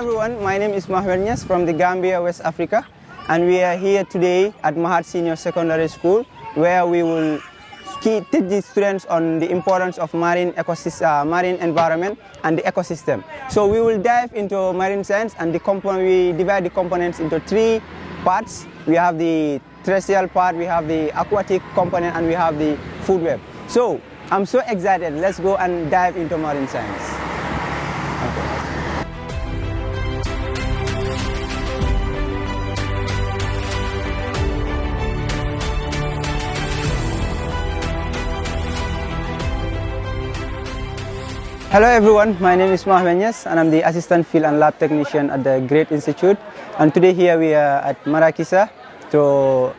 everyone, my name is Mahaad from the Gambia, West Africa, and we are here today at Mahaad Secondary School, where we will teach the students on the importance of marine ecosystem, marine environment and the ecosystem. So we will dive into marine science, and we divide the components into three parts. We have the terrestrial part, we have the aquatic component, and we have the food web. So I'm so excited. Let's go and dive into marine science. Okay. Hello everyone, my name is Mahaad and I'm the Assistant Field and Lab Technician at the Great Institute. And today here we are at Marrakech to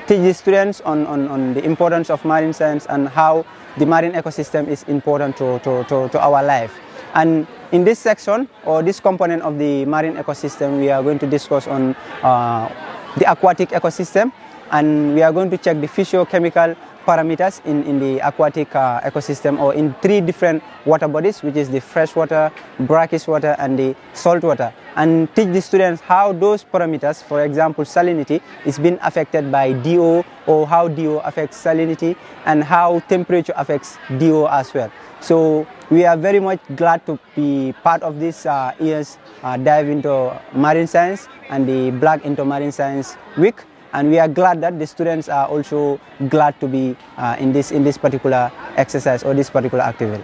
teach the students on the importance of marine science and how the marine ecosystem is important to our life. And in this section, or this component of the marine ecosystem, we are going to discuss on the aquatic ecosystem, and we are going to check the physiochemical parameters in the aquatic ecosystem, or in three different water bodies, which is the freshwater, brackish water, and the salt water, and teach the students how those parameters, for example salinity, is being affected by DO, or how DO affects salinity, and how temperature affects DO as well. So we are very much glad to be part of this year's dive into marine science and the Black into Marine Science Week. And we are glad that the students are also glad to be in this particular exercise or this particular activity.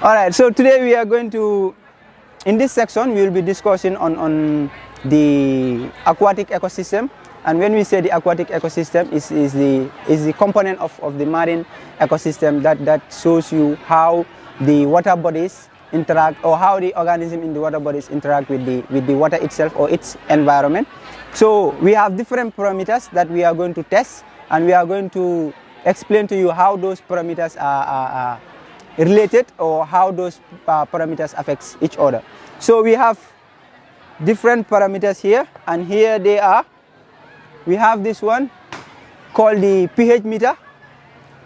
All right, so today we are going to, in this section, we will be discussing on the aquatic ecosystem. And when we say the aquatic ecosystem, is the component of the marine ecosystem that shows you how the water bodies interact, or how the organism in the water bodies interact with the water itself or its environment. So we have different parameters that we are going to test, and we are going to explain to you how those parameters are related, or how those parameters affect each other. So we have different parameters here, and here they are. We have this one called the pH meter.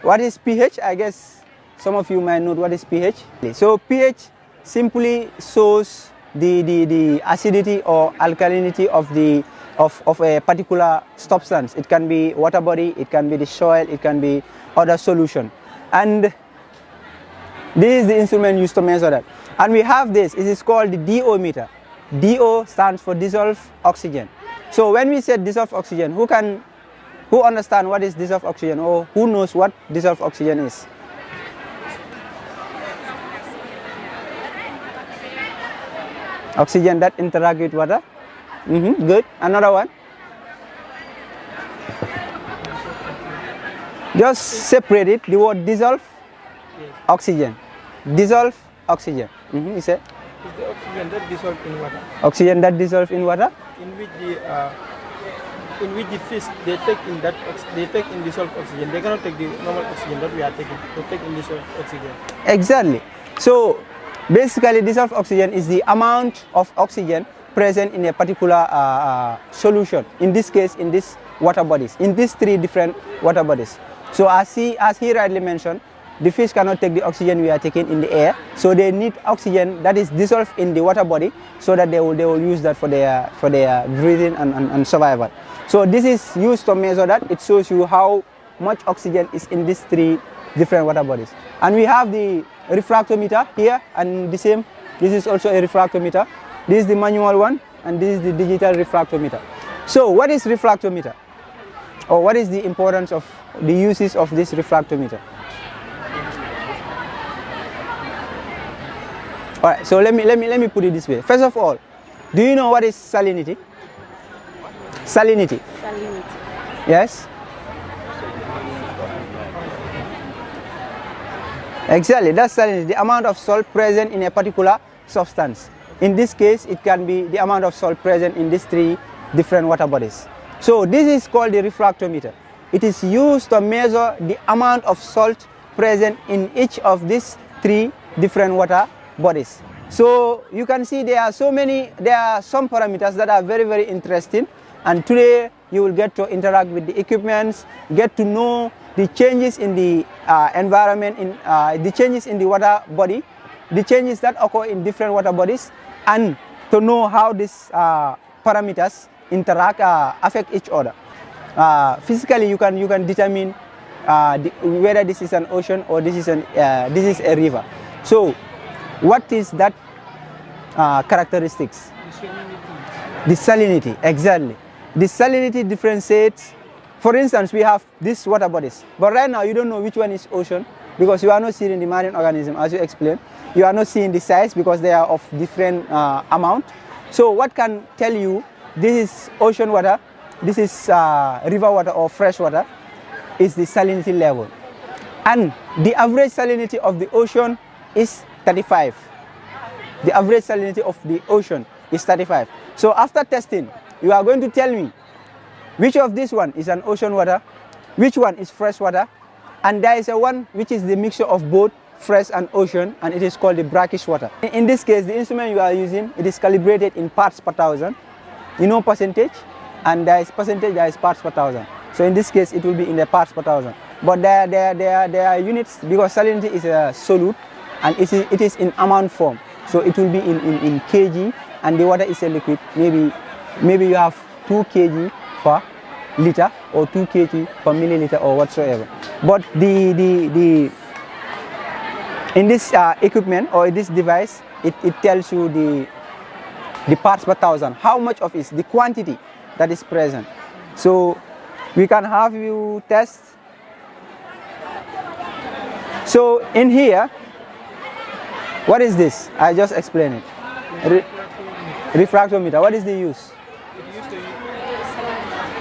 What is pH? I guess some of you might know what is pH. So pH simply shows the acidity or alkalinity of a particular substance. It can be water body, it can be the soil, it can be other solution. And this is the instrument used to measure that. And we have this, it is called the Doometer. DO stands for dissolved oxygen. So when we say dissolved oxygen, who understand what is dissolved oxygen, or who knows what dissolved oxygen is? Oxygen that interact with water. Good. Another one. Just separate it. The word dissolve oxygen. Dissolve oxygen. You say? It's the oxygen that dissolves in water. Oxygen that dissolves in water. In which the fish they take in dissolved oxygen. They cannot take the normal oxygen that we are taking. They take in dissolved oxygen. Exactly. So basically, dissolved oxygen is the amount of oxygen present in a particular solution. In this case, in these water bodies, in these three different water bodies. So as he rightly mentioned, the fish cannot take the oxygen we are taking in the air, so they need oxygen that is dissolved in the water body, so that they will use that for their breathing and survival. So this is used to measure that. It shows you how much oxygen is in these three different water bodies. And we have the refractometer here, and the same, this is also a refractometer. This is the manual one, and this is the digital refractometer. So what is refractometer, or what is the importance of the uses of this refractometer? All right, so let me put it this way. First of all, do you know what is salinity? Salinity. Salinity. Yes. Exactly, that's salinity, the amount of salt present in a particular substance. In this case, it can be the amount of salt present in these three different water bodies. So this is called the refractometer. It is used to measure the amount of salt present in each of these three different water bodies. So you can see there are some parameters that are very, very interesting, and today you will get to interact with the equipments, get to know the changes in the environment, the changes in the water body, the changes that occur in different water bodies, and to know how these parameters interact, affect each other. Physically, you can determine whether this is an ocean or this is a river. So, what is that characteristics? The salinity, exactly. The salinity differentiates. For instance, we have these water bodies, but right now you don't know which one is ocean because you are not seeing the marine organism, as you explained. You are not seeing the size because they are of different amount. So what can tell you this is ocean water, this is river water or fresh water, is the salinity level. And the average salinity of the ocean is 35. The average salinity of the ocean is 35. So after testing, you are going to tell me which of this one is an ocean water, which one is fresh water, and there is a one which is the mixture of both fresh and ocean, and it is called the brackish water. In this case, the instrument you are using, it is calibrated in parts per thousand. You know percentage, and there is percentage, there is parts per thousand. So in this case, it will be in the parts per thousand. But there are units, because salinity is a solute, and it is in amount form. So it will be in kg, and the water is a liquid. Maybe you have 2 kg per liter or 2 kg per milliliter or whatsoever. But in this equipment or this device, it tells you the parts per thousand, how much of it is the quantity that is present. So we can have you test. So in here, what is this? I just explained it. Refractometer. What is the use?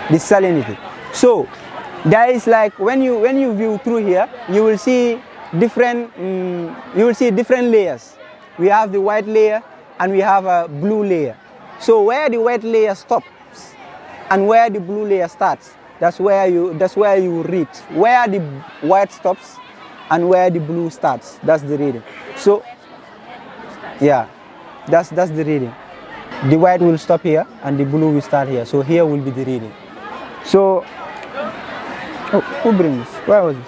The salinity. So there is like when you view through here, you will see different layers. We have the white layer and we have a blue layer. So where the white layer stops and where the blue layer starts, that's where you read. Where the white stops and where the blue starts, that's the reading. So yeah, that's the reading. The white will stop here and the blue will start here. So here will be the reading. So, oh, who brings this? Where was this?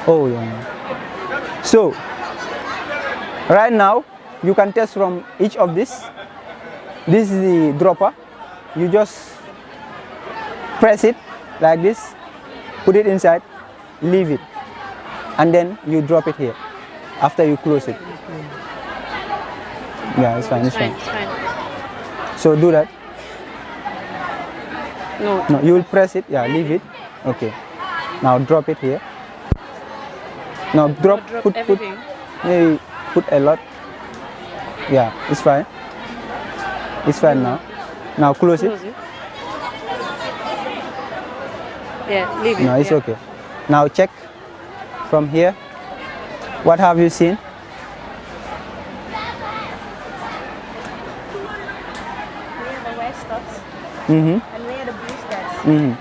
Oh, yeah. So, right now, you can test from each of this. This is the dropper. You just press it like this, put it inside, leave it, and then you drop it here after you close it. Yeah, it's fine, it's fine. So do that. No, you will press it, yeah, leave it. Okay. Now drop it here. Now put maybe put a lot. Yeah, it's fine. It's fine now. Now close it. Yeah, leave it. No, it's okay. Now check from here. What have you seen? Where the white stops Mm-hmm. and where the blue starts. Mm-hmm.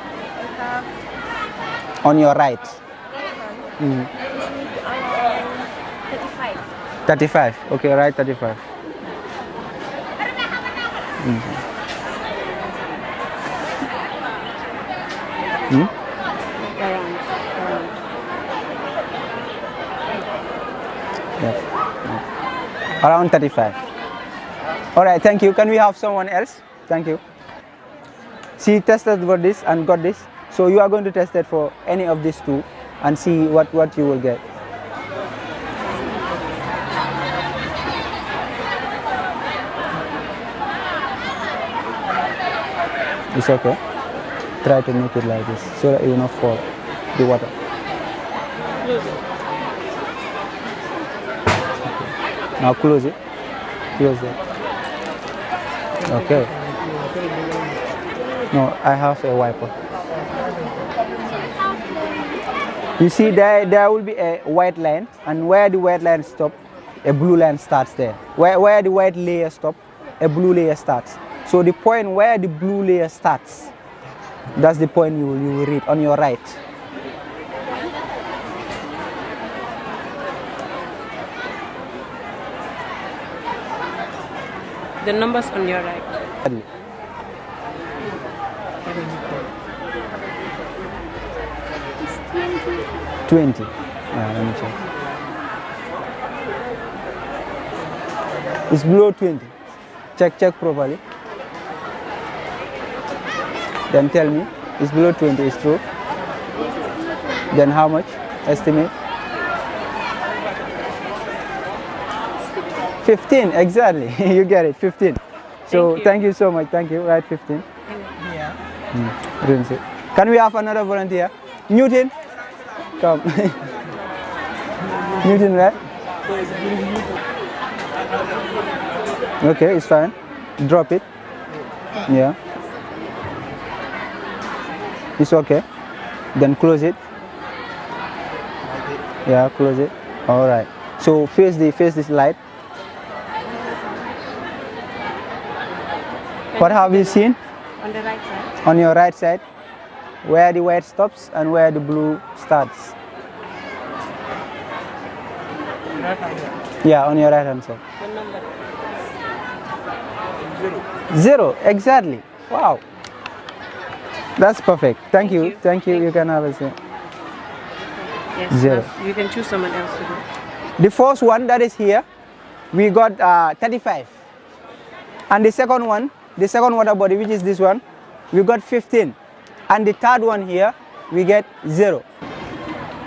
I have On your right. this 35. 35. Okay, right 35. Mm-hmm. Hmm? Yeah. Around 35. All right, thank you. Can we have someone else? Thank you. She tested for this and got this. So you are going to test it for any of these two and see what you will get. It's okay. Try to make it like this so that it will not fall the water. Okay. Now close it. Close it. Okay. No, I have a wiper. You see there will be a white line, and where the white line stops, a blue line starts there. Where the white layer stops, a blue layer starts. So the point where the blue layer starts, that's the point you will read on your right. The numbers on your right. It's 20. 20. Yeah, let me check. It's below 20. Check properly. Then tell me, it's below 20, it's true. Then how much? Estimate? 15, exactly. You get it, 15. So thank you so much. Thank you. Right, 15. Yeah. Can we have another volunteer? Newton, come. Newton, right? Okay, it's fine. Drop it. Yeah. It's okay. Then close it. Yeah, close it. All right. So face this light. What have you seen? On the right side. On your right side, where the white stops and where the blue starts. Yeah, on your right hand side. The number. 0, exactly. Wow. That's perfect. Thank you. Thank you. You can have a seat. Yes. 0. You can choose someone else to do. The first one that is here, we got 35. And the second one, the second water body, which is this one, we got 15. And the third one here, we get 0.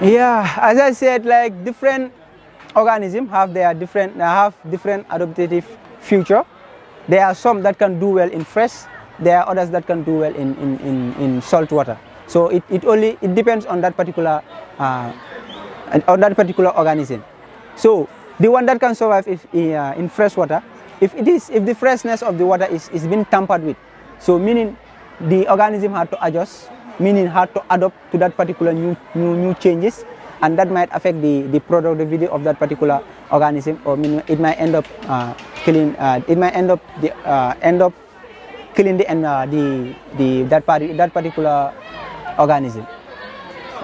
Yeah, as I said, like different organisms have different adaptive future. There are some that can do well in fresh. There are others that can do well in salt water. So it depends on that particular organism. So the one that can survive in fresh water, if the freshness of the water is being tampered with, so meaning the organism had to adjust, meaning had to adapt to that particular new changes, and that might affect the productivity of that particular organism, or meaning it might end up killing. It might end up killing that particular organism.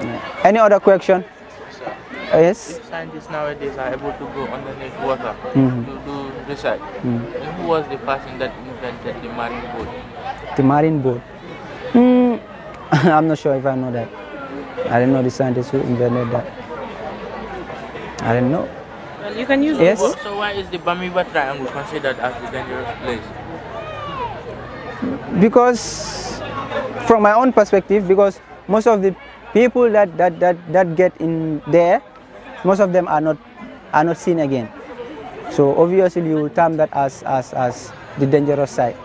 Yeah. Any other question? Yes. Scientists nowadays are able to go underneath water to do research. Who was the person that invented the marine boat? The marine boat. I'm not sure if I know that. I don't know the scientist who invented that. I don't know. Well, you can use Yes. the boat. So why is the Bermuda Triangle considered as a dangerous place? Because from my own perspective, because most of the people that get in there, most of them are not seen again. So obviously you will term that as the dangerous side.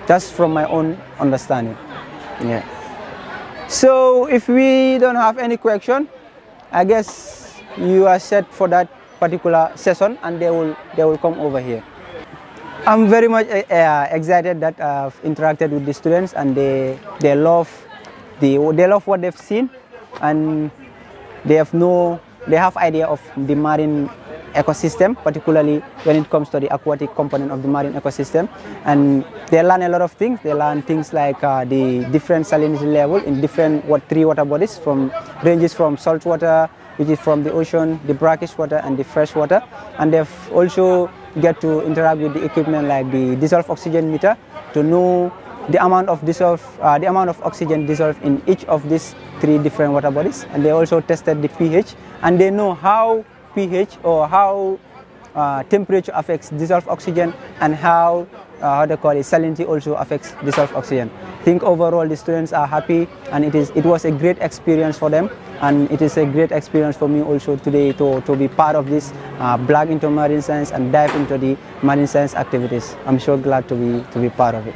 Just from my own understanding. Yeah. So if we don't have any question, I guess you are set for that particular session, and they will come over here. I'm very much excited that I've interacted with the students, and they love what they've seen, and they have idea of the marine ecosystem, particularly when it comes to the aquatic component of the marine ecosystem, and they learn a lot of things. They learn things like the different salinity level in different three water bodies, ranges from salt water, which is from the ocean, the brackish water, and the fresh water. And they've also get to interact with the equipment like the dissolved oxygen meter to know the amount of oxygen dissolved in each of these three different water bodies. And they also tested the pH, and they know how pH or how temperature affects dissolved oxygen, and how salinity also affects dissolved oxygen. I think overall the students are happy, and it was a great experience for them, and it is a great experience for me also today to be part of this blog into marine science and dive into the marine science activities. I'm so glad to be part of it.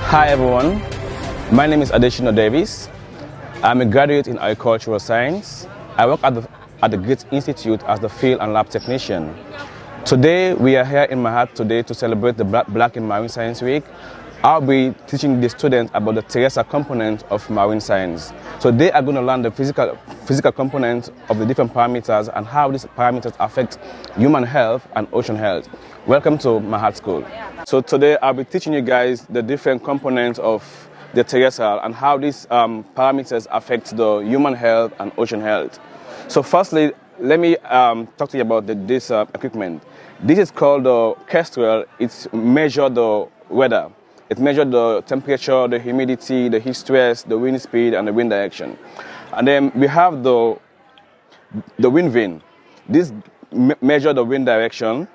Hi everyone, my name is Adeshino Davis. I'm a graduate in agricultural science. I work at the Great Institute as the field and lab technician. Today we are here in Mahaad today to celebrate the Black in Marine Science Week. I'll be teaching the students about the terrestrial component of marine science. So they are going to learn the physical components of the different parameters and how these parameters affect human health and ocean health. Welcome to Mahaad School. So today I'll be teaching you guys the different components of the terrestrial and how these parameters affect the human health and ocean health. So firstly, let me talk to you about this equipment. This is called the Kestrel. It's measure the weather. it measures the temperature, the humidity, the heat stress, the wind speed, and the wind direction. And then we have the wind vane. This measures the wind direction.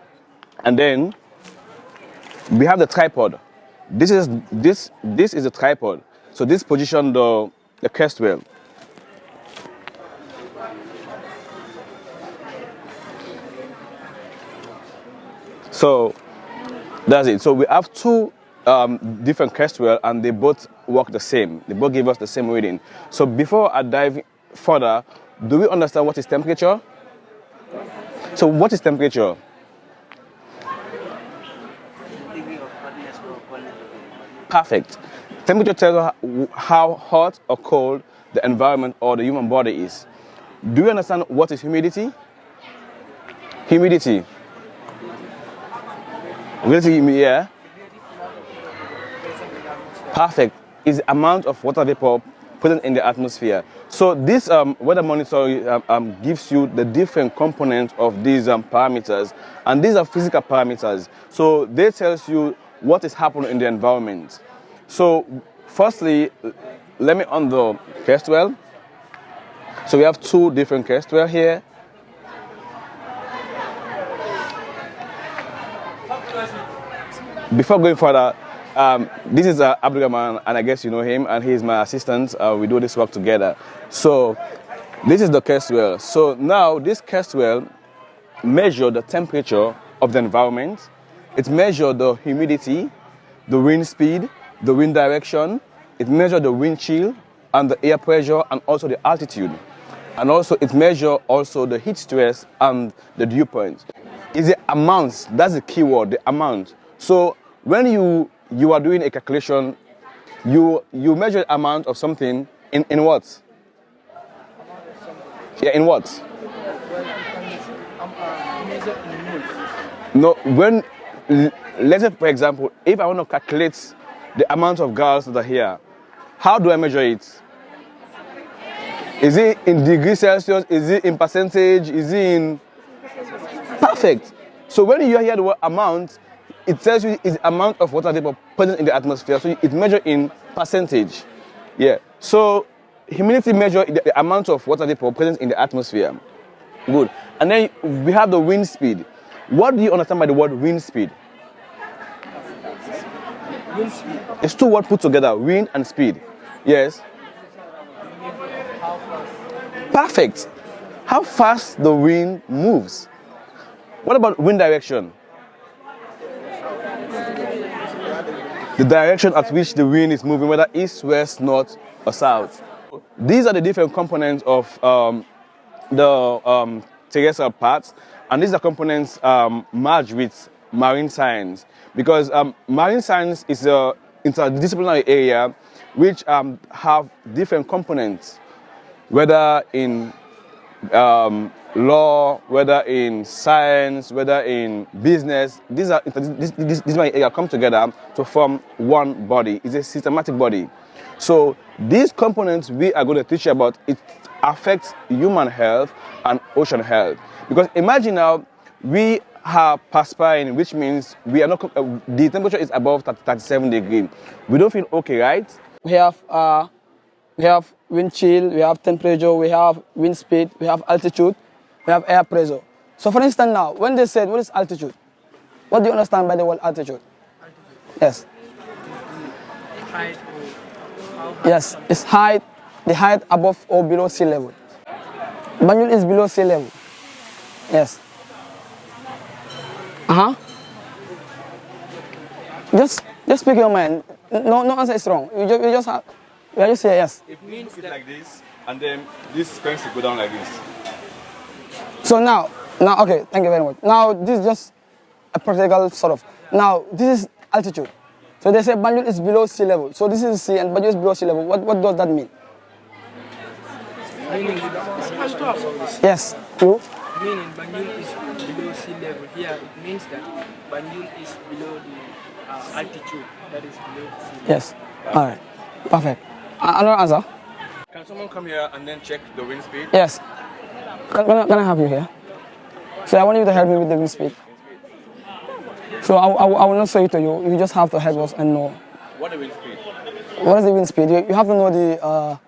And then we have the tripod. This is the tripod. So this position the Kestrel. So that's it. So we have two different Kestrel, and they both work the same. They both give us the same reading. So before I dive further, do we understand what is temperature? So what is temperature? Perfect. Temperature tells us how hot or cold the environment or the human body is. Do you understand what is humidity? Humidity. Yeah. Perfect. Is the amount of water vapor present in the atmosphere. So this weather monitor gives you the different components of these parameters, and these are physical parameters. So they tells you what is happening in the environment. So firstly, let me on the Kestrel. So we have two different Kestrel here. Before going further, this is Abdul Cham, and I guess you know him, and he's my assistant. We do this work together. So this is the Kestrel. So now this Kestrel measures the temperature of the environment. It measures the humidity, the wind speed, the wind direction. It measures the wind chill and the air pressure, and also the altitude. And also it measures also the heat stress and the dew point. It's the amount. That's the key word, the amount. So when you are doing a calculation, you measure the amount of something in what? Yeah, in what? No, when, let's say for example, if I want to calculate the amount of girls that are here, how do I measure it? Is it in degrees Celsius? Is it in percentage? Is it in... Perfect. So when you hear the word amount, it tells you is the amount of water vapor present in the atmosphere. So it measures in percentage. Yeah. So humidity measures the amount of water vapor present in the atmosphere. Good. And then we have the wind speed. What do you understand by the word wind speed? Wind speed. It's two words put together, wind and speed. Yes. Perfect. How fast the wind moves. What about wind direction? The direction at which the wind is moving, whether east, west, north, or south. These are the different components of the terrestrial parts, and these are components merged with marine science, because marine science is an interdisciplinary area which have different components, whether in law, whether in science, whether in business. These areas come together to form one body. It's a systematic body. So these components we are going to teach you about, it affects human health and ocean health. Because imagine now we are perspiring, which means we are not. The temperature is above 37 degrees. We don't feel okay, right? We have wind chill, we have temperature, we have wind speed, we have altitude, we have air pressure. So for instance now, when they said, what is altitude? What do you understand by the word altitude? Yes. Height. Yes, it's height, the height above or below sea level. Banjul is below sea level. Yes. Just speak your mind. No answer is wrong. You just say yes. It means like this, and then this pens will go down like this. So now, okay, thank you very much. Now, this is just a practical sort of. Now, this is altitude. So they say Banjul is below sea level. So this is sea and Banjul is below sea level. What does that mean? Yes, you? Meaning Banjul is below sea level. Here it means that Banjul is below the altitude. That is below sea level. Yes. All right. Perfect. Another answer? Can someone come here and then check the wind speed? Yes. Can I have you here? So I want you to help me with the wind speed. So I will not say it to you. You just have to help us and know What is the wind speed? What is the wind speed? You have to know the.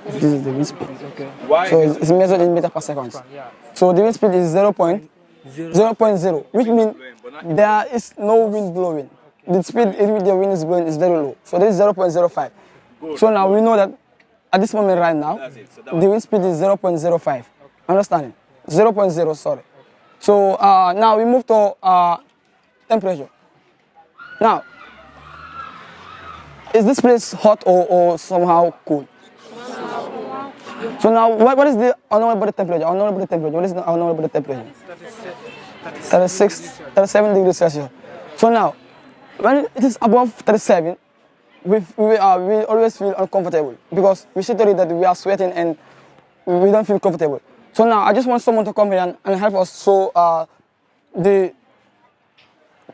This is the wind speed. Okay. Why? So it's measured in meters per second. Yeah. So the wind speed is 0.0, which means there is no wind blowing. The speed in which the wind is blowing is very low. So this is 0.05. So now we know that at this moment right now, the wind speed is 0.05. Understanding? 0.0, sorry. So now we move to temperature. Now, is this place hot or somehow cool? So now, what is the unknown body temperature? Unknown body temperature. What is the unknown body temperature? 37 degrees Celsius. So now, when it is above 37, we always feel uncomfortable because we see that we are sweating and we don't feel comfortable. So now, I just want someone to come here and help us show the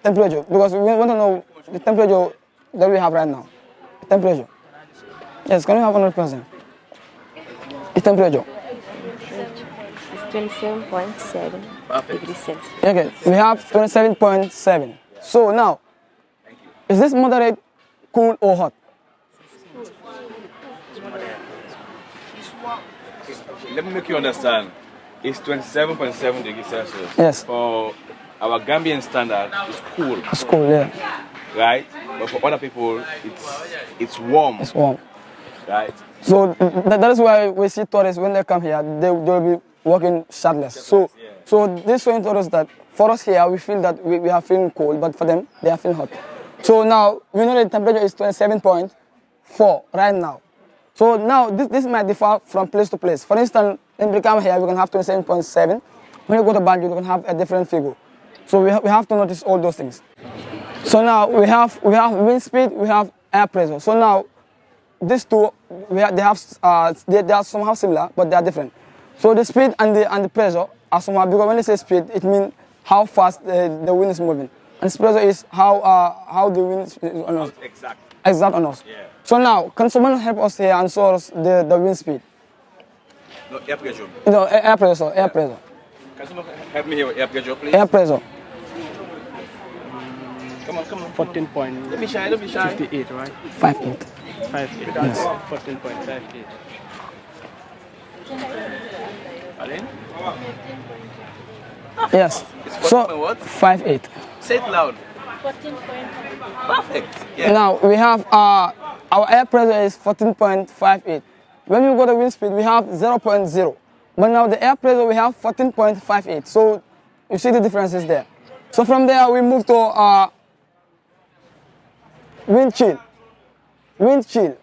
temperature because we want to know the temperature that we have right now. Temperature. Yes, can we have another person? The temperature. It's 27.7 degrees Celsius. Okay, we have 27.7. So now, is this moderate, cool, or hot? Let me make you understand. It's 27.7 degrees Celsius. Yes. For our Gambian standard, it's cool. It's cool, yeah. Right? But for other people, it's warm. It's warm. Right? So that is why we see tourists when they come here, they'll be walking shirtless. So this showing to us that for us here, we feel that we are feeling cold, but for them, they are feeling hot. So now we know the temperature is 27.4 right now. So now this might differ from place to place. For instance, in Brikama here, we can have 27.7. When you go to Banjul, you can have a different figure. So we have to notice all those things. So now we have wind speed, we have air pressure. So now these two, they are somehow similar, but they are different. So the speed and the pressure are somehow, because when they say speed, it means how fast the wind is moving. And pressure is how the wind is on us. Exact on us. Yeah. So now, can someone help us here and show us the wind speed? No, air pressure. No, air pressure, air pressure. Can someone help me here with air pressure, please? Air pressure. Come on. 14 point. Don't be shy, 58, right? 5.8. 58. Yes. 14.58. Aline? Yes. It's So 14 what? 5.8. Say it loud. 14. Perfect. Yeah. Now we have our air pressure is 14.58. When we go to wind speed, we have 0.0. But now the air pressure we have 14.58. So you see the differences there. So from there we move to wind chill. Wind chill.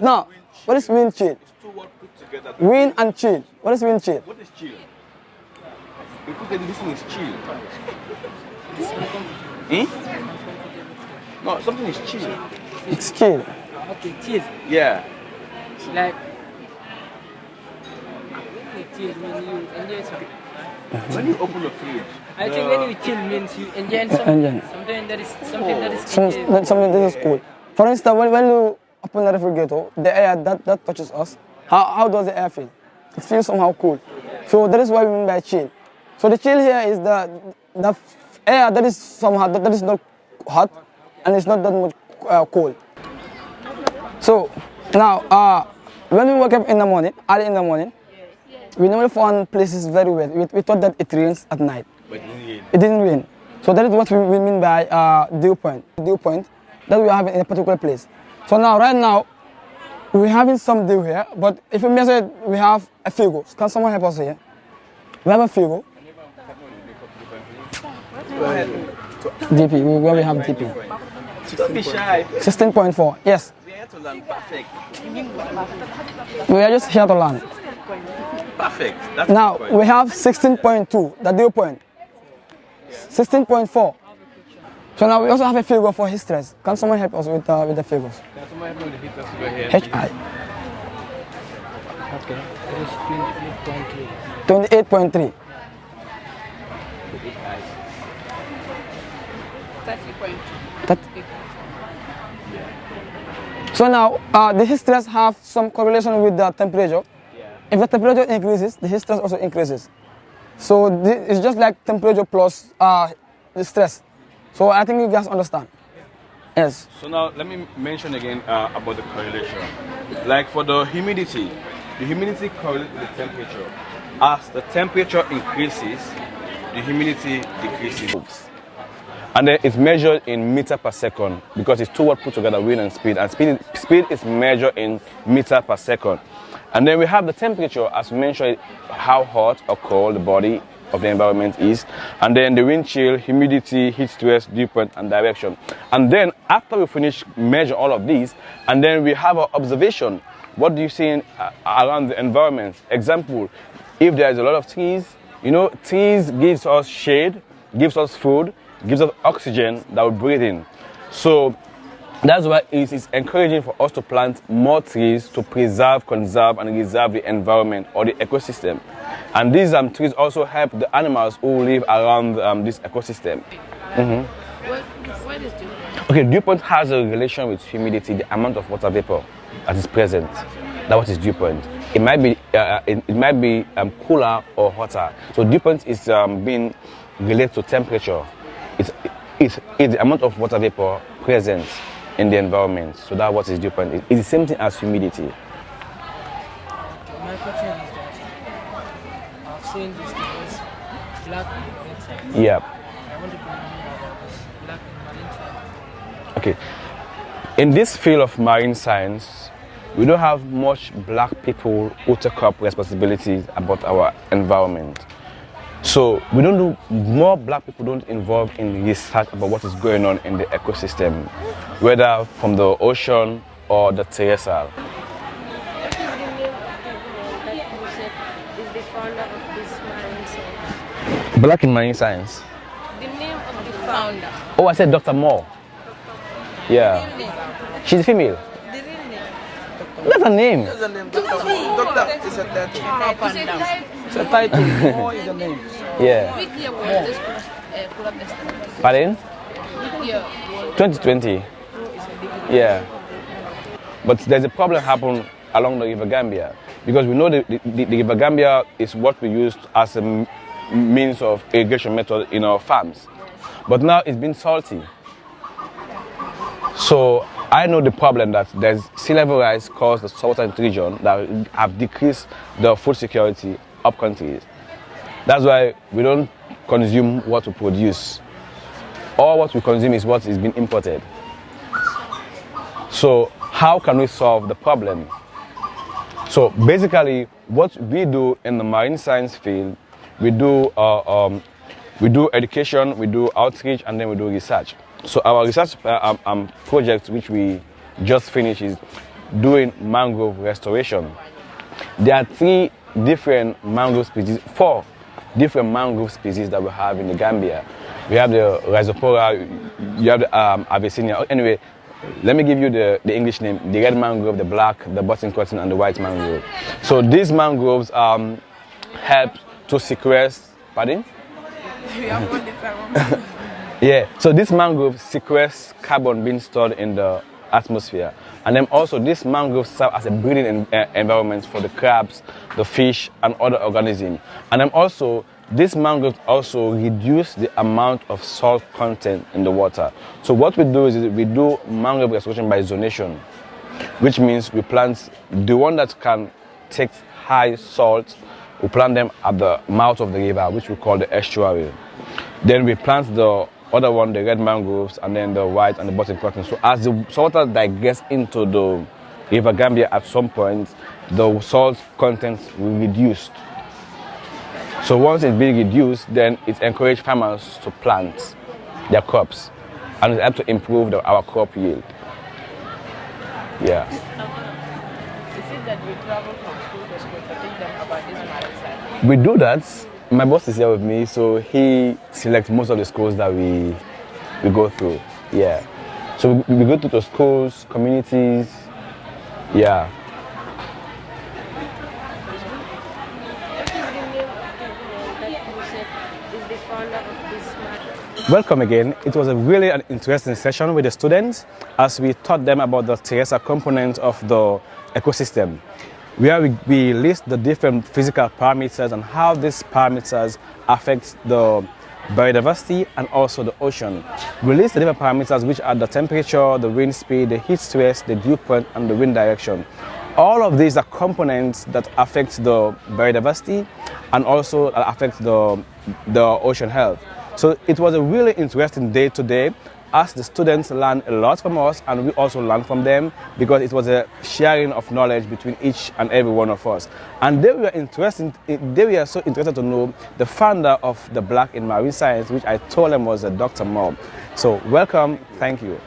Now, what is wind chill? It's two words put together. Wind and chill. What is wind chill? What is chill? You put this thing is chill. No, something is chill. It's chill. Okay, chill. Yeah. Like, chill means you enjoy something. When you open the fridge, I think when you chill means you enjoy something. Something that is Something that is cool. For instance, when you open the refrigerator, the air that touches us, how does the air feel? It feels somehow cool. So that is what we mean by chill. So the chill here is the air that is somehow that is not hot and it's not that much cold. So now when we wake up in the morning, early in the morning, we normally found places very well. We thought that it rains at night. but it didn't rain. It didn't rain. So that is what we mean by dewpoint. Dewpoint that we have in a particular place. So now, right now, we're having some dew here, but if we measure it, we have a figure. Can someone help us here? We have a figure. DP, where we have DP. Don't be shy. 16.4, yes. We have to learn perfect. We are just here to learn. Perfect. That's Now, the point. we have 16.2, the dew point. 16.4. So now we also have a figure for stress. Can someone help us with the figures? Can someone help me with the heat figure here? HI. Okay, it is 28.3. 28.3. 30.2. So now the stress have some correlation with the temperature. If the temperature increases, the stress also increases. So it's just like temperature plus the stress. So I think you guys understand. Yes. So now let me mention again about the correlation. Like for the humidity correlates with the temperature. As the temperature increases, the humidity decreases. And then it's measured in meter per second because it's two words put together, wind and speed. And speed is measured in meter per second. And then we have the temperature, as mentioned, how hot or cold the body of the environment is. And then the wind chill, humidity, heat stress, dewpoint, and direction. And then after we finish measure all of these, and then we have our observation. What do you see around the environment? Example, if there is a lot of trees, trees gives us shade, gives us food, gives us oxygen that we breathe in. So that's why it is encouraging for us to plant more trees to preserve, conserve, and reserve the environment or the ecosystem. And these trees also help the animals who live around this ecosystem. What is dewpoint? Okay, dewpoint has a relation with humidity, the amount of water vapor that is present. That's what is dewpoint. It might be cooler or hotter. So dewpoint is being related to temperature. It's the amount of water vapor present in the environment. So that's what is dewpoint. It's the same thing as humidity. My question is that I've seen this thing as black and red side. Yeah. I want to know about this black and marine side. Okay. In this field of marine science, we don't have much black people who take up responsibilities about our environment. So we don't do more black people don't involve in research about what is going on in the ecosystem, whether from the ocean or the terrestrial. What is the name of the that you said is the founder of this marine science? Black in marine science. The name of the founder. Oh, I said Dr. Moore. Yeah. She's a female. The real name. That's her name. That's the name. Doctor is a title. It's a title. More is a name. Yeah. Which year was this club established? Pardon? Which year was 2020. Yeah. But there's a problem happen along the River Gambia because we know the River Gambia is what we use as a means of irrigation method in our farms. But now it's been salty. So I know the problem that there's sea level rise caused the saltwater region that have decreased the food security of countries. That's why we don't consume what we produce. All what we consume is what is being imported. So how can we solve the problem? So basically, what we do in the marine science field, we do education, we do outreach, and then we do research. So our research project, which we just finished, is doing mangrove restoration. There are 4 different mangrove species that we have in the Gambia. We have the Rhizopora, you have the Avicennia. Anyway, let me give you the English name: the red mangrove, the black, the button cotton, and the white mangrove. So these mangroves help to sequester. Pardon? Yeah. So these mangroves sequester carbon being stored in the atmosphere, and then also these mangroves serve as a breeding environment for the crabs, the fish, and other organisms. And then also these mangroves also reduce the amount of salt content in the water. So what we do is we do mangrove restoration by zonation, which means we plant the one that can take high salt. We plant them at the mouth of the river, which we call the estuary. Then we plant the other one, the red mangroves, and then the white and the bottom cotton. So as the saltwater digests into the River Gambia at some point, the salt content will reduce. So once it's being reduced, then it encourages farmers to plant their crops, and it helps to improve our crop yield. Yeah. Is it that we travel from school to school to teach them about this marine science? We do that. My boss is here with me, so he selects most of the schools that we go through. Yeah. So we go to the schools, communities. Yeah. Welcome again. It was a really an interesting session with the students as we taught them about the terrestrial component of the ecosystem, where we list the different physical parameters and how these parameters affect the biodiversity, and also the ocean. We list the different parameters, which are the temperature, the wind speed, the heat stress, the dew point, and the wind direction. All of these are components that affect the biodiversity and also affect the ocean health. So it was a really interesting day today, as the students learned a lot from us and we also learned from them, because it was a sharing of knowledge between each and every one of us. And they were so interested to know the founder of the Black in Marine Science, which I told them was Dr. Mob. So welcome, thank you.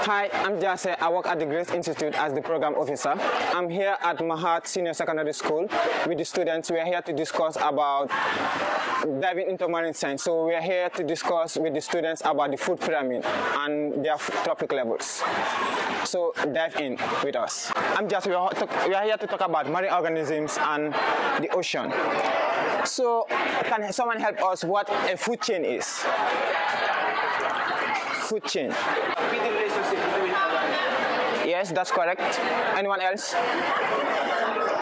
Hi, I'm Jase. I work at the Grace Institute as the program officer. I'm here at Mahaad Secondary School with the students. We are here to discuss about diving into marine science. So we are here to discuss with the students about the food pyramid and their trophic levels. So dive in with us. I'm Jase. We are here to talk about marine organisms and the ocean. So can someone help us what a food chain is? Food chain. Yes, that's correct. Anyone else?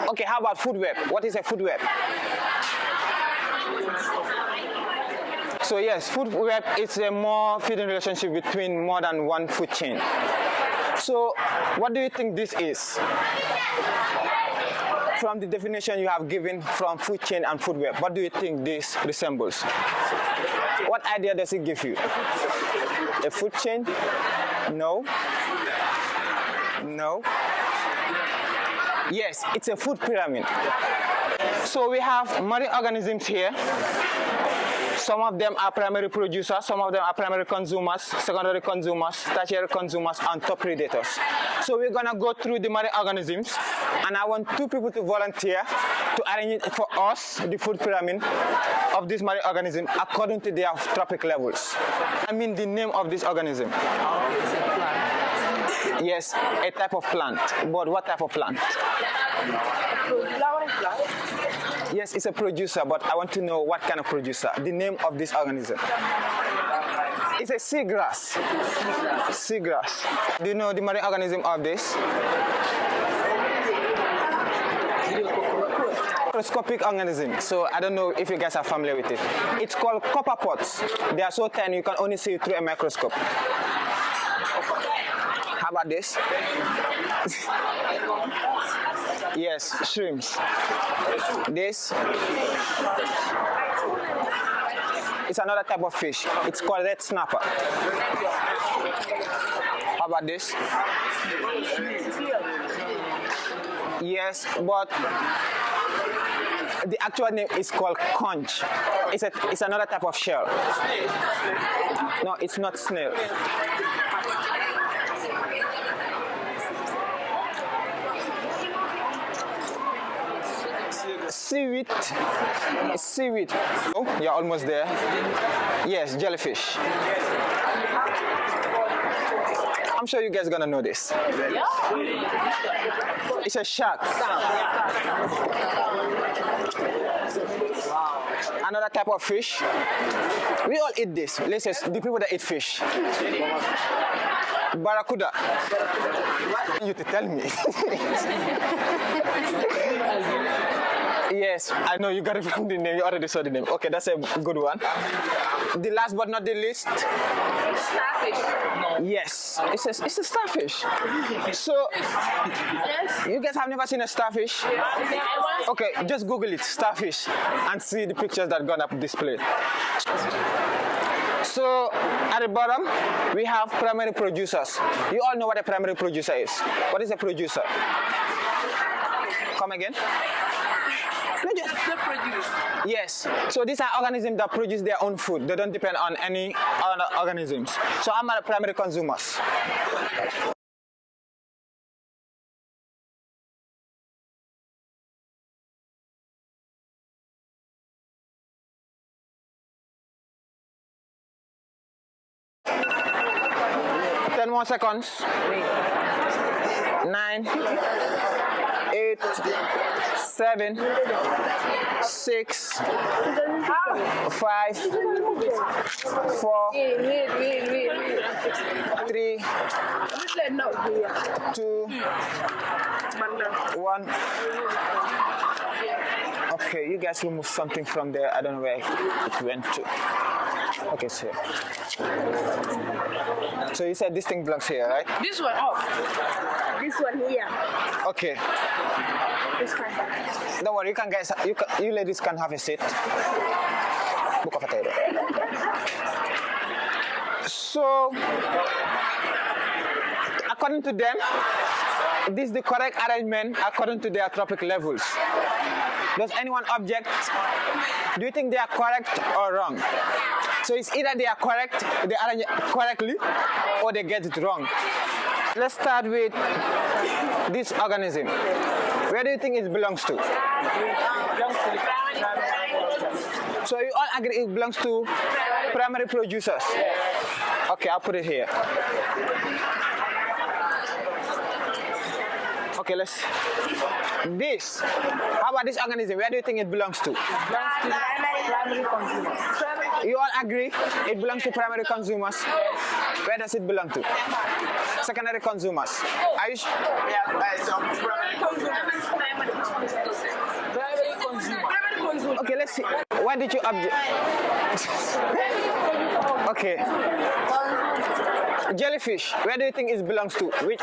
Okay, how about food web? What is a food web? So yes, food web is a more feeding relationship between more than one food chain. So what do you think this is? From the definition you have given from food chain and food web, what do you think this resembles? What idea does it give you? A food chain? No. No. Yes, it's a food pyramid. So we have marine organisms here. Some of them are primary producers, some of them are primary consumers, secondary consumers, tertiary consumers, and top predators. So we're gonna go through the marine organisms, and I want two people to volunteer to arrange it for us, the food pyramid of this marine organism according to their trophic levels. I mean the name of this organism. Yes, a type of plant. But what type of plant? Flowering plant. Yes, it's a producer, but I want to know what kind of producer. The name of this organism. It's a seagrass. Seagrass. Do you know the marine organism of this? Microscopic organism. So I don't know if you guys are familiar with it. It's called copperpods. They are so tiny you can only see it through a microscope. How about this? Yes, shrimps. This is another type of fish. It's called red snapper. How about this? Yes, but the actual name is called conch. It's another type of shell. No, it's not snail. Seaweed. Seaweed. Oh, you're almost there. Yes, jellyfish. I'm sure you guys are gonna know this. It's a shark. Another type of fish. We all eat this. Let's say the people that eat fish. Barracuda. You to tell me. Yes, I know you got it from the name. You already saw the name. Okay, that's a good one. The last but not the least. Starfish. Yes, it's a starfish. So, you guys have never seen a starfish? Okay, just Google it, starfish, and see the pictures that gonna display. So, at the bottom, we have primary producers. You all know what a primary producer is. What is a producer? Come again? Yes. So these are organisms that produce their own food. They don't depend on any other organisms. So I'm a primary consumers. Ten more seconds. 9, 8, 7, 6, 5, 4, 3, 2, 1. Okay, you guys remove something from there. I don't know where it went to. Okay, so you said this thing belongs here, right? This one off. This one here. Okay. This one. Don't worry, you can guys, you ladies can have a seat. Book of a table. So, according to them, this is the correct arrangement according to their trophic levels. Does anyone object? Do you think they are correct or wrong? So it's either they are correct, they arrange correctly, or they get it wrong. Let's start with this organism. Where do you think it belongs to? So you all agree it belongs to primary producers? Okay, I'll put it here. Okay, let's. This. How about this organism? Where do you think it belongs to? Primary consumers. You all agree it belongs to primary consumers? Where does it belong to? Secondary consumers. Are you sure? Okay, let's see. Why did you object? Okay. Jellyfish. Where do you think it belongs to? Which?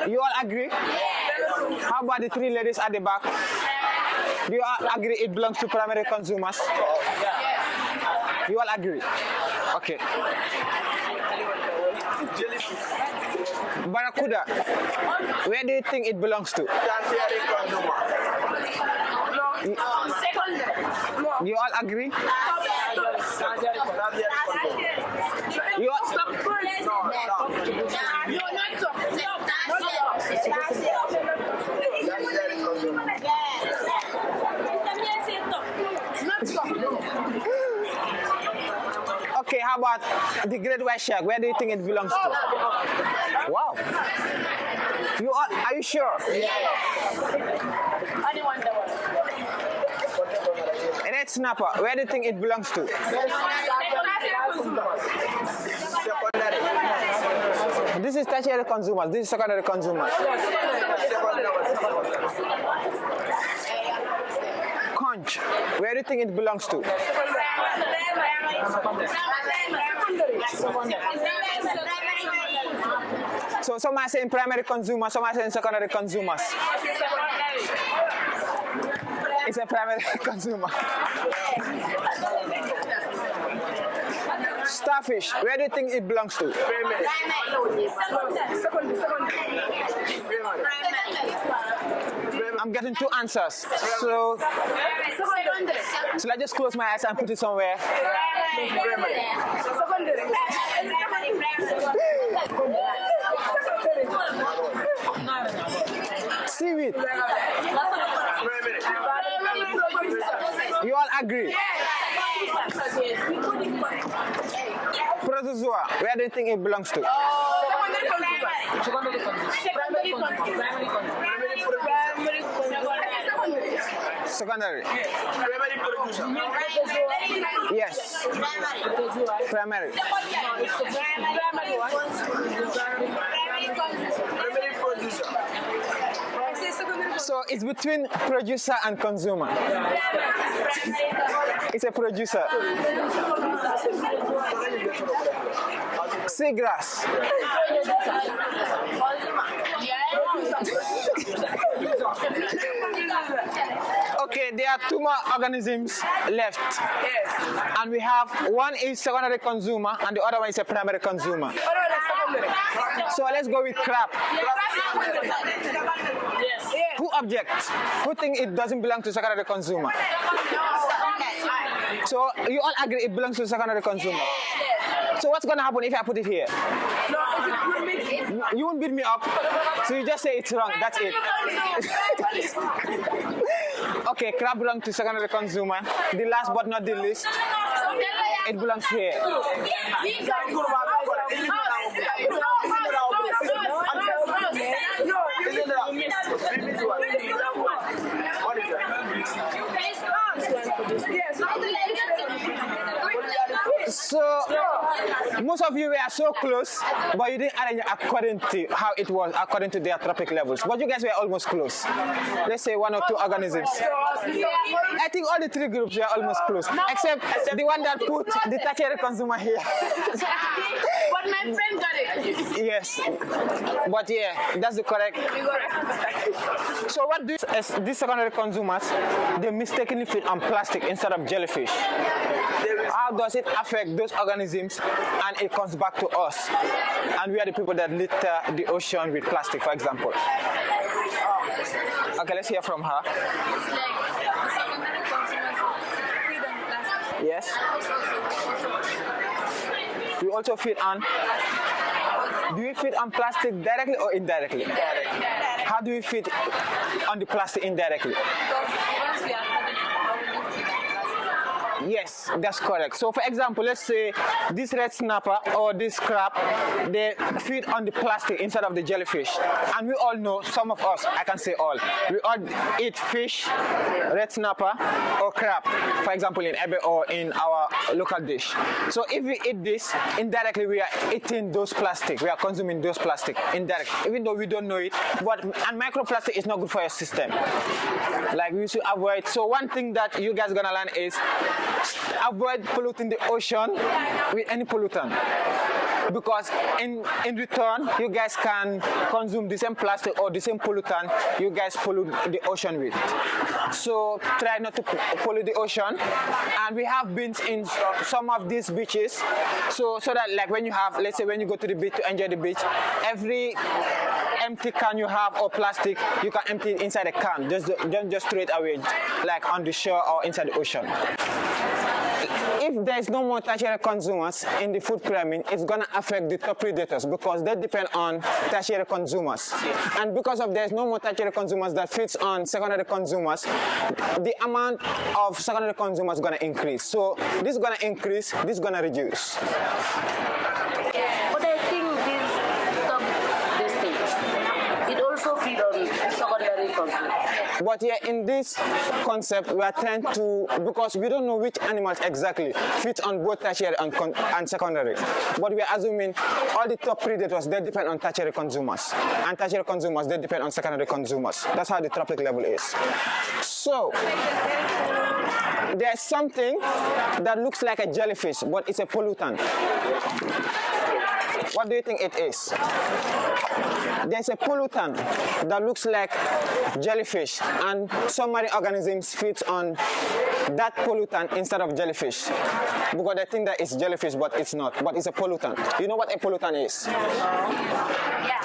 You all agree? How about the three ladies at the back? Do you all agree it belongs to primary consumers? You all agree? Okay. Barracuda. Where do you think it belongs to? You all agree? You all... Okay, how about the great white shark? Where do you think it belongs to? Wow. You are you sure? Red snapper, where do you think it belongs to? This is tertiary consumers, this is secondary consumers. Conch, where do you think it belongs to? So some are saying primary consumers, some are saying secondary consumers. It's a primary consumer. Starfish, where do you think it belongs to? I'm getting two answers. So let's just close my eyes and put it somewhere. Seaweed. You all agree? Protozoa, where do you think it belongs to? Secondary. Yes. Primary. So it's between producer and consumer. It's a producer. Seagrass. Okay, there are two more organisms left. And we have one is secondary consumer and the other one is a primary consumer. So let's go with crab. Who objects? Who think it doesn't belong to secondary consumer? So you all agree it belongs to secondary consumer. So what's gonna happen if I put it here? You won't beat me up. So you just say it's wrong. That's it. Okay, crab belongs to secondary consumer. The last but not the least, it belongs here. So most of you were so close, but you didn't arrange according to how it was, according to their trophic levels. But you guys were almost close. Let's say 1 or 2 organisms. I think all the 3 groups were almost close, except the one that put the tertiary consumer here. But my friend got it. Yes, but yeah, that's the correct. So what do these secondary consumers? They mistakenly feed on plastic instead of jellyfish. How does it affect those organisms? And it comes back to us, and we are the people that litter the ocean with plastic, for example. Okay, let's hear from her. Yes. We also feed on. Do we feed on plastic directly or indirectly? How do we feed on the plastic indirectly? Yes, that's correct. So for example, let's say this red snapper or this crab, they feed on the plastic instead of the jellyfish. And we all know, some of us, I can say all, we all eat fish, red snapper or crab, for example in Ebe or in our local dish. So if we eat this, indirectly we are eating those plastic, we are consuming those plastic indirectly, even though we don't know it. But and microplastic is not good for your system. Like we should avoid. So one thing that you guys gonna learn is avoid polluting the ocean with any pollutant, because in return you guys can consume the same plastic or the same pollutant you guys pollute the ocean with. So try not to pollute the ocean. And we have bins in some of these beaches, so that like when you have, let's say when you go to the beach to enjoy the beach, every empty can you have or plastic, you can empty it inside a can. Don't just throw it away like on the shore or inside the ocean. If there is no more tertiary consumers in the food pyramid, it's going to affect the top predators because they depend on tertiary consumers. And because of there's no more tertiary consumers that feeds on secondary consumers, the amount of secondary consumers is going to increase. So this is going to increase, this is going to reduce. But I think this thing, it also feeds on secondary consumers. But yeah, in this concept, we are trying to, because we don't know which animals exactly fit on both tertiary and secondary. But we are assuming all the top predators, they depend on tertiary consumers. And tertiary consumers, they depend on secondary consumers. That's how the trophic level is. So, there's something that looks like a jellyfish, but it's a pollutant. What do you think it is? There's a pollutant that looks like jellyfish, and some marine organisms feed on that pollutant instead of jellyfish because they think that it's jellyfish, but it's not. But it's a pollutant. You know what a pollutant is? Yeah.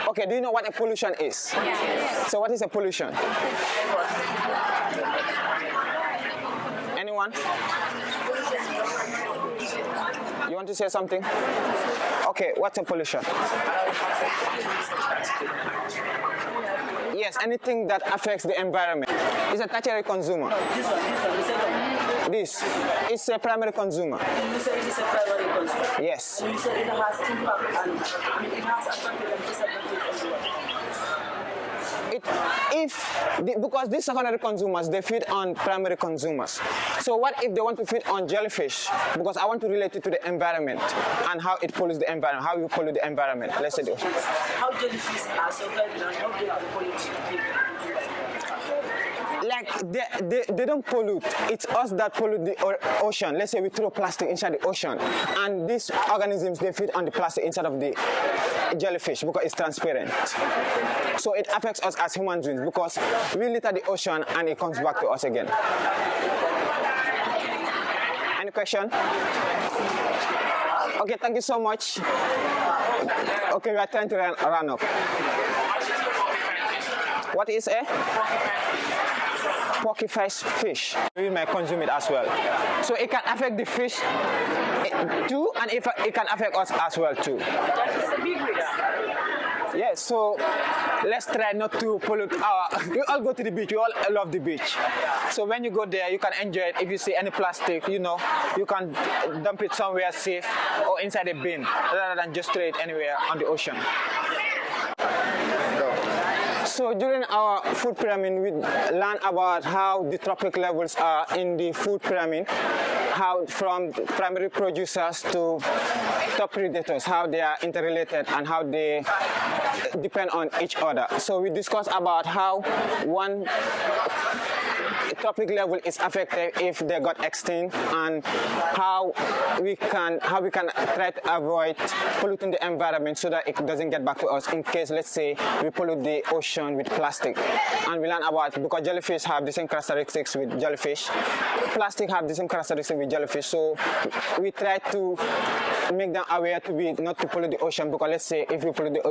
Okay, do you know what a pollution is? Yeah. So what is a pollution? Anyone? You want to say something? Okay, what's a pollution? Yes, anything that affects the environment. It's a tertiary consumer. This is a primary consumer. You said it is a primary consumer. Yes. And you said it has impact and it has advantage and disadvantage on the water. Because these secondary consumers, they feed on primary consumers. So what if they want to feed on jellyfish? Because I want to relate it to the environment and how it pollutes the environment, how you pollute the environment. Let's say this. How jellyfish are surviving and how they are polluting. Like they don't pollute. It's us that pollute the ocean. Let's say we throw plastic inside the ocean, and these organisms, they feed on the plastic instead of the jellyfish because it's transparent. So it affects us as human beings because we litter the ocean and it comes back to us again. Any question? Okay, thank you so much. Okay, we are trying to run up. What is a porcupine fish? We may consume it as well. So it can affect the fish too, and it can affect us as well too. Yes, so let's try not to pollute we all go to the beach, we all love the beach. So when you go there, you can enjoy it. If you see any plastic, you know, you can dump it somewhere safe or inside a bin rather than just throw it anywhere on the ocean. So during our food pyramid, we learn about how the trophic levels are in the food pyramid, how from primary producers to top predators, how they are interrelated and how they depend on each other. So we discuss about how one trophic level is affected if they got extinct, and how we can try to avoid polluting the environment so that it doesn't get back to us in case, let's say, we pollute the ocean with plastic. And we learn about, because jellyfish have the same characteristics with jellyfish, plastic have the same characteristics with jellyfish, so we try to make them aware to be not to pollute the ocean, because let's say if we pollute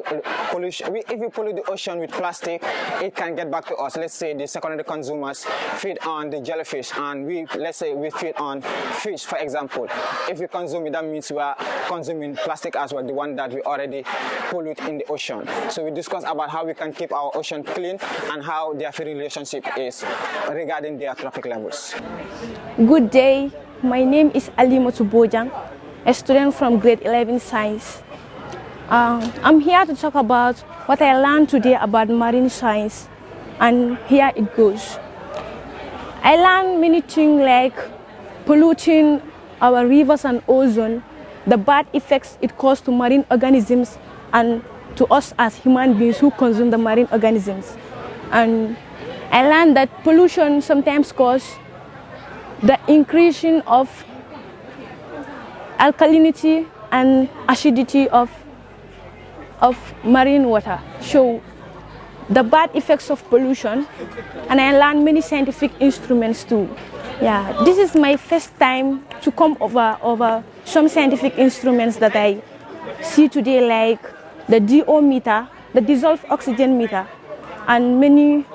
the ocean with plastic, it can get back to us. Let's say the secondary consumers feed on the jellyfish, and let's say we feed on fish, for example. If we consume it, that means we are consuming plastic as well, the one that we already pollute in the ocean. So we discuss about how we can keep our ocean clean and how their relationship is regarding their trophic levels. Good day, my name is Alimo, a student from grade 11 science. I'm here to talk about what I learned today about marine science, and here it goes. I learned many things like polluting our rivers and ozone, the bad effects it causes to marine organisms and to us as human beings who consume the marine organisms. And I learned that pollution sometimes causes the increasing of alkalinity and acidity of marine water. So the bad effects of pollution, and I learned many scientific instruments too. Yeah, this is my first time to come over some scientific instruments that I see today, like the Doometer, the dissolved oxygen meter, and many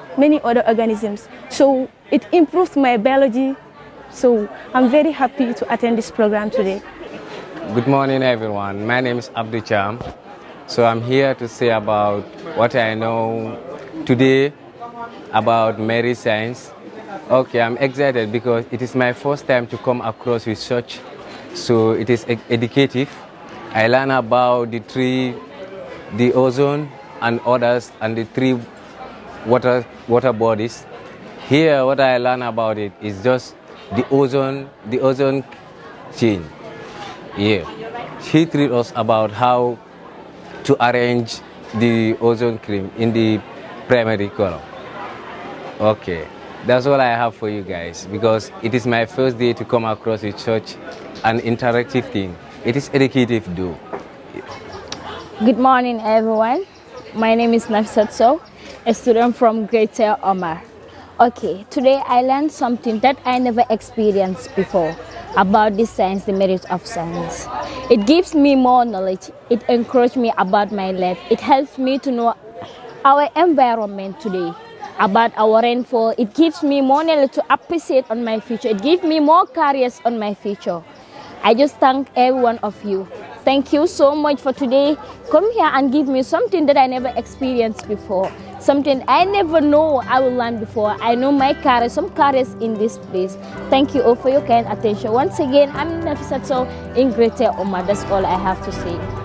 other organisms. So it improved my biology. So I'm very happy to attend this program today. Good morning, everyone. My name is Abdul Cham. So I'm here to say about what I know today about marine science. Okay, I'm excited because it is my first time to come across with such. So it is educative. I learn about the tree, the ozone and others, and the three water bodies. Here what I learn about it is just the ozone chain. Yeah. He treats us about how to arrange the ozone cream in the primary column. Okay, that's all I have for you guys, because it is my first day to come across with such an interactive thing. It is educative though. Good morning, everyone. My name is Nafsat, a student from grade 10 Omar. Okay, today I learned something that I never experienced before about this science, the merit of science. It gives me more knowledge. It encourages me about my life. It helps me to know our environment today, about our rainfall. It gives me more knowledge to appreciate on my future. It gives me more careers on my future. I just thank every one of you. Thank you so much for today. Come here and give me something that I never experienced before. Something I never know I will learn before. I know my careers, some careers in this place. Thank you all for your kind attention. Once again, I'm Nafisat in Greater Omar. That's all I have to say.